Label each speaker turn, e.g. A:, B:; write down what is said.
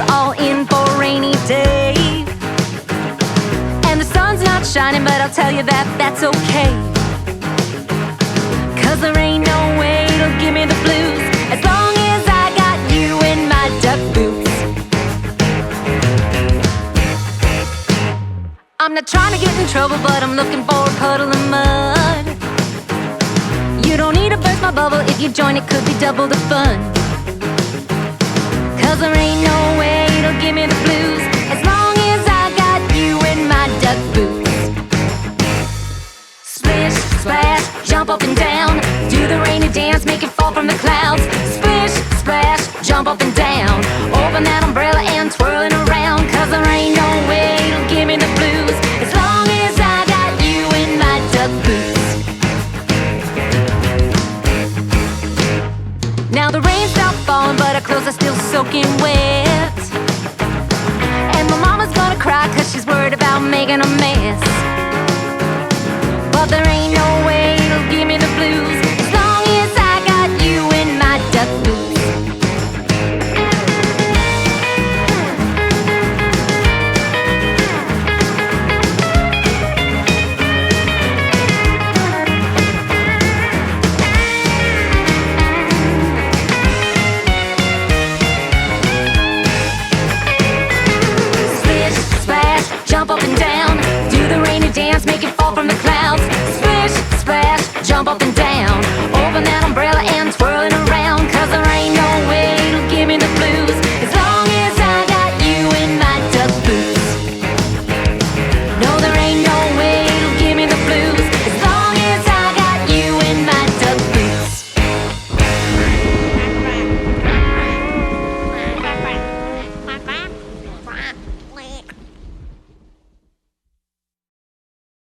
A: we're all in for a rainy day. And the sun's not shining, but I'll tell you that that's okay. 'Cause there ain't no way it'll give me the blues as long as I got you in my duck boots. I'm not trying to get in trouble, but I'm looking for a puddle of mud. You don't need to burst my bubble. If you join, it could be double the fun. 'Cause there ain't no way it'll give me the blues as long as I got you in my duck boots. Splish, splash, jump up and down, do the rainy dance, make it fall from the clouds. Splish, splash, jump up and down, open that umbrella and twirl it around. 'Cause there ain't no way it'll give me the blues as long as I got you in my duck boots. Now the rain stopped falling, but our clothes are still soaking wet. And my mama's gonna cry 'cause she's worried about making a mess. But there ain't no way it'll give me the blues as long as I got you in my duck boots. Splish, splash, jump up and down, do the rainy dance, make it fall from the clouds. Splish, splash, jump up and down,